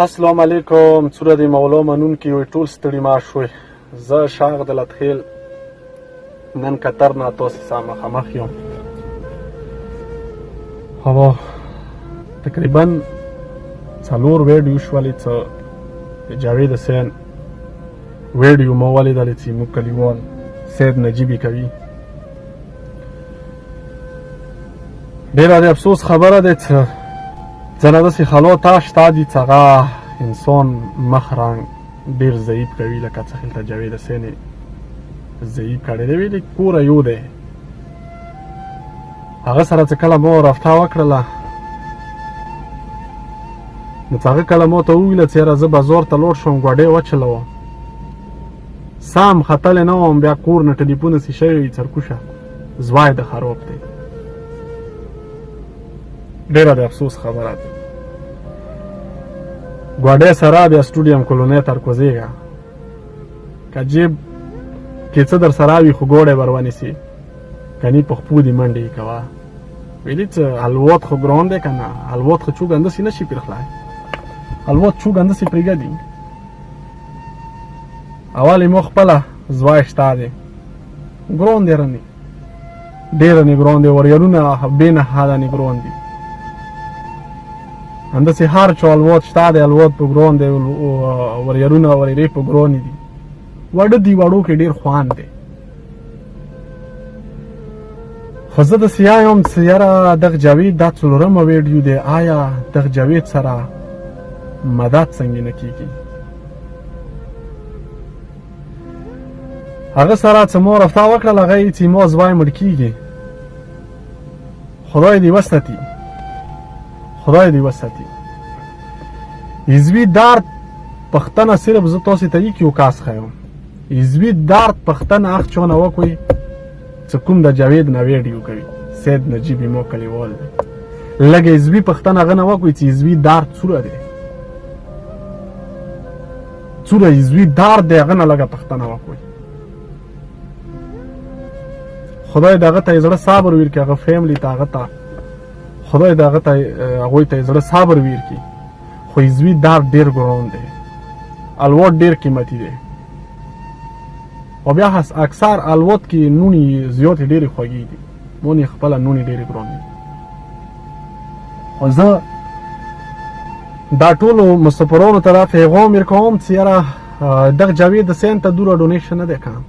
السلام علیکم. څوره د مولا منونکي وي ټول ستړي ماش وي. زه شاغ د لتخیل نن قطر نه تاسو سره مخامخ یم. هوا تقریبا 4 ویډیو شولې چې جاوید حسین ویډیو مو ولیدلې چې موږ کلیوال سید نجیبي کوي. ډېره د افسوس خبره ده چې ځنه داسې حالات شته دي چې هغه انسان مخ رنګ ډېر ضعیف کوي، لکه څه هلته جاوید حسین یې ضعیف کړی دی. ویلې کوره یو دی، هغه سره چې کله ما رابطه وکړله نو چې هغه کله ما ته وویله چې یاره زه بازار ته لاړ شوم ګوډۍ وچلوم، سم ختلی نه وم، بیا کور نه ټلیفون هسې شوی وي سرکوشه زوی د خراب دی. ډېره د افسوس خبره ده. ګوډۍ سره بیا سټوډیم کلونۍ تر کوزېږه، که جیب کې څه در سره وي خو ګوډی بر ونیسي، کني په خپو دې منډې یې کوه. ویلي چې الوت خو ګران دی که نه، الوت خو چوګ اندسې نه شي پرېخلی، الوت چوګ اندسې پرېږدي. اول یې مو خپله زوی شته دی، ګران دی رنې، ډېره نه ګران دی، وریالونه بې نهاده نه ګران دي. همداسې هر چا الوت شته دی، الوت په ګران دی، وریالونه وریرې په ګرانې دي. وړه دي، وړو کې ډېر خوند دی. خو زه داسې یم چې یاره دغه جاوید دا 4مه ویډیو دی، آیا دغه جاوید سره مدد څنګه نه کېږي؟ هغه سره چې ما رابطه وکړله هغه یې چې ما زوی مړ کېږي، خدای دې وساتي، خدای دې وساتي. حزبي درد پښتنه صرف زه تاسې ته یک یو کاس ښیم، حزبي درد پښتنه هغه چا نه وکړئ چې کوم د جاوید نه ویډیو کوي، سید نجیبي مو کلیوال دی. لږ حزبي پښتنه هغه نه وکړئ چې حزبي درد څوره دی، څوره حزبي درد دی، هغه نه لږه پښتنه وکړئ. خدای د هغه ته یې زړه صبر ورکړي، هغه فیملي ته، هغه ته خدای د هغه ته هغوی ته یې زړه صبر ورکړي. خو حزبي درد ډېر ګران دی، الوت ډېر قیمتي دی، او بیا اکثر الوت کې نونې زیاتې ډېرې خوږې دي، مونې خپله نونې ډېرې ګران دي. خو زه دا ټولو مسافرانو ته دا پیغام ورکوم چې یاره دغه جاوید حسین ته دوره ډونیشن نه دی کم.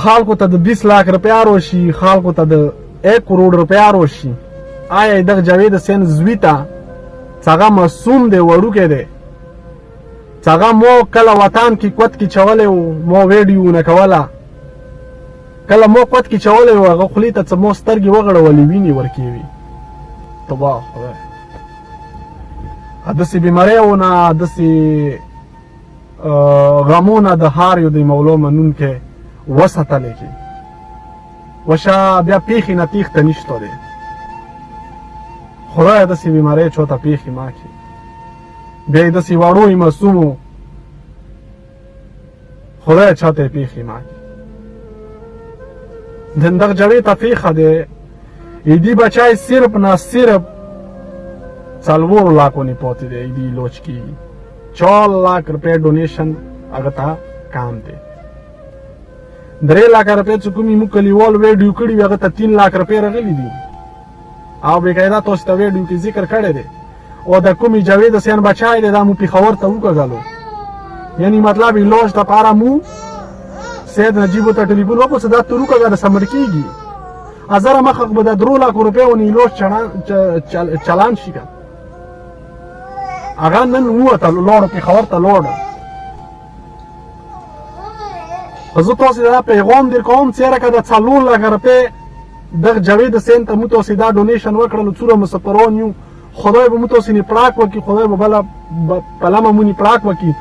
خلکو ته د 20 لاک روپیا روشي، خلکو ته د 1 کروڑ روپیا روشي. آیا دغه جاوید حسین زوی ته چې هغه معصوم دی، وړوکی دی، چې هغه مو کله وطن کې کوت کې چولی و، مو ویډیو نه کوله، کله مو کوت کې چولی و، هغه خولې ته څه مو سترګې وغړولې، وینې ورکوي. تباه خدای، داسې بیمارۍ ونه، داسې غمونه د هر یو د مولا منونکی وساتلی کې وشه، بیا پیښې نه تېښته نشته دی. خدای داسې بیمارۍ چاته پیښې ما کړي، بیا یې داسې وړو معصومو خدای چاته یې پیښې ما کړي. دغه جاوید ته پیښه دی، ایدي بچی صرف نه صرف 4 لاکو نه پاتې دی، ایدي لوچ کېږي. 4 لاک روپۍ ډونیشن هغه ته کام دی. 3 لاک روپۍ چې کومې موږ کلیوال ویډیو کړي وي هغه ته 3 لاک روپۍ راغلي دي، او بېقاعده تاسو ته ویډیو کې ذکر کړی دی. او د کومې جاوید حسین بچی دی دا مو پېښور ته وکږلو، یعنې مطلب یې لاش دپاره مو سید نجیبو ته ټلیفون وکړو چې دا ته وکږه سمړ کېږي، ازره مخه به د 3 لاکو روپۍ ونې لاش چلان شي که هغه نن ووته لاړو پېښور ته لاړو. زه تاسې دا پیغام در کوم چې یاره که د 4 لاکه روپۍ دغه جاوید حسین ته مو تاسې دا ډونیشن وکړلو، څومره مسافران یو، خدای به مو تاسې نه پړاک وکړي، خدای به بله پلمه مو نه پړاک وکړي،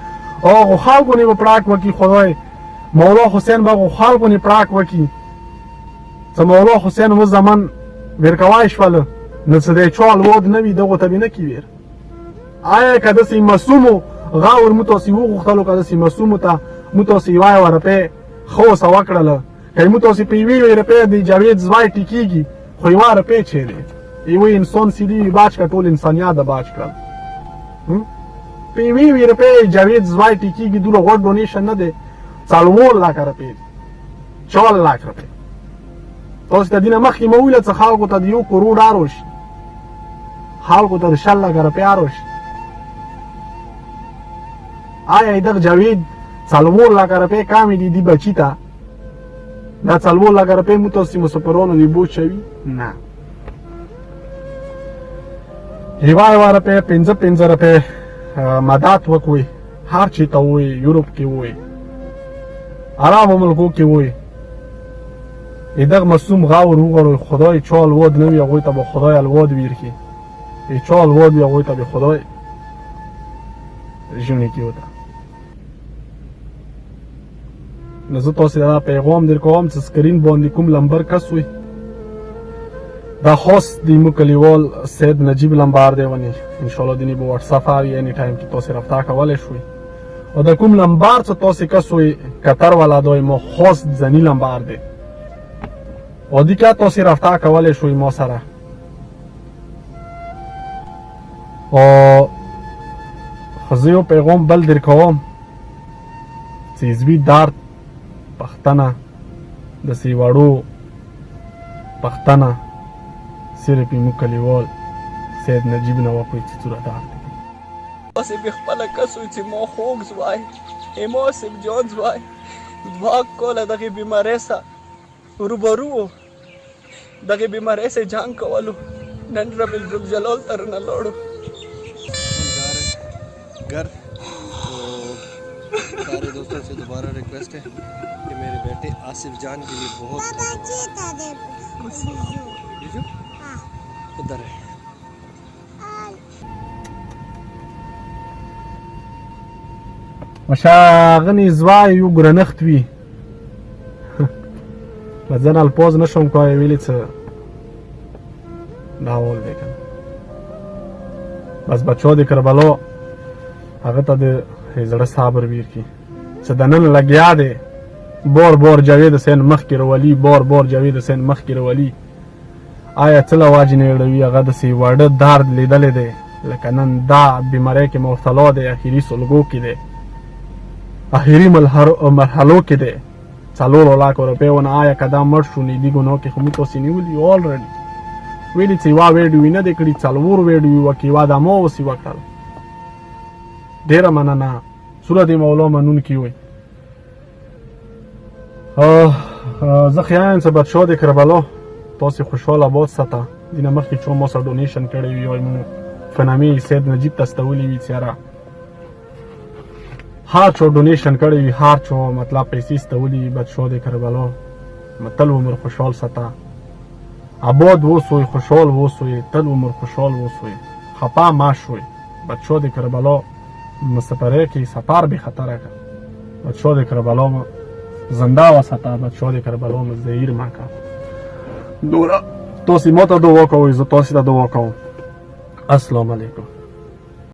او هغو خلکو نه به پړاک وکړي، خدای مولا حسین به هغو خلکو نه پړاک وکړي چې مولا حسین اوس زمن ورکوی شوله، نو چې دی چا الواد نه وي دغو ته به نه کي ویر. آیا که داسې معصومو غور مو تاسې وغوښتلو، که داسې معصومو ته مو تاسې 1 روپۍ ښه اوسه وکړله، که مو تاسې په 1 روپۍ د جاوید زوی ټیکېږي، خو 1 روپۍ چیرې یو انسان سیدی باج کړ ټول انسانیت د باج کړل په وی روپۍ جاوید زوای ټیکیږي دوره غوړ ډونیشن نه دی 4 لکه روپۍ 4 لک روپۍ تاسو د دینه مخکې مو ویل څه خلکو ته د 1 کروڑ اروش خلکو ته د 6 لکه روپۍ اروش آیا دغه جاوید 4 لکه روپۍ کامې دي دی بچی ته دا 4 لکه روپۍ مو تاسو مسافرونو دی بوج شوي نه یوه روپۍ 5 روپۍ مدات وکوي هر چی ته وي یورپ کې وي عربو ملکو کې وي دغه مصوم غاور وګورئ خدای چال واد نه وي هغوی ته به خدای الواد ویرکي چال واد وي هغوی ته به خدای ژوندي کي وته نو زه تاسو ته دا پیغام در کوم چې سکرین باندې کوم لمبر کس وي دا خاص د مو کلیوال سید نجیب لمبر دی ونی ان شاء الله دني په واتس اپ او اني ټایم کې تاسو رابطه کولای شئ او دا کوم لمبر چې تاسو کس وي قطر والا دوی مو خاص ځنی لمبر دی او دي که تاسو رابطه کولای شئ ما سره او خزیو پیغام بل در کوم چې زوی درد پښتنه د سیواړو پښتنه صرف مو کلیوال سید نجیب نه وکوي چې صورت ده اوس به خپل کسو چې مو خوږ زوای ایمو سب جون زوای واک کوله دغه بیماری سره روبرو دغه بیماری سره جنگ کولو نن رب الجلال تر نه لړو घर तो सारे दोस्तों से दोबारा रिक्वेस्ट है कि मेरे बेटे आसिफ जान के लिए बहुत उधर है مشاغنی زوای یو ګرنخت وی لزن الپوز نشم کوی ویلی څه داول دی کنه بس بچو د کربلو هغه ته د زړه صبر ویر کی چې د نن لګیا دی بور جاوید حسین مخ کې ورولی بور جاوید حسین مخ کې ورولی آیا څه لواج نه وړوي هغه د سی وړه درد لیدلې دی لکه نن دا بیماری کې مبتلا دی اخیری سلګو کې دی اخیری مرحلو کې دی 4 لک روپۍ ونه آیا کدا مړ شو نه دی ګنو کې خو تاسو نیولې اولریډي ویلي چې وا ویډیو نه دی کړی 4 ویډیو وکي وا د مو وسی وکړل ډیره مننه سورت مولا منون کی وي زه خیال څه بچو د کربلا تاسو خوشاله آباد ساته دینه مخکې چې مو سره ډونیشن کړی وي او مو فنامي سید نجیب تستولی وی چیرې هر چو ډونیشن کړی وي هر چو مطلب پیسې استولی بچو د کربلا متل عمر خوشحال ساته آباد وسوي خوشحال وسوي تل عمر خوشحال وسوي خپا ما شوي بچو د کربلا مسافره کې سفر به خطر کړ بچو د کربلا زنده وساته بچو د کربلا زهیر ما کا دورا تاسو ماته دعا کوئ زه تاسو ته دعا کوم السلام علیکم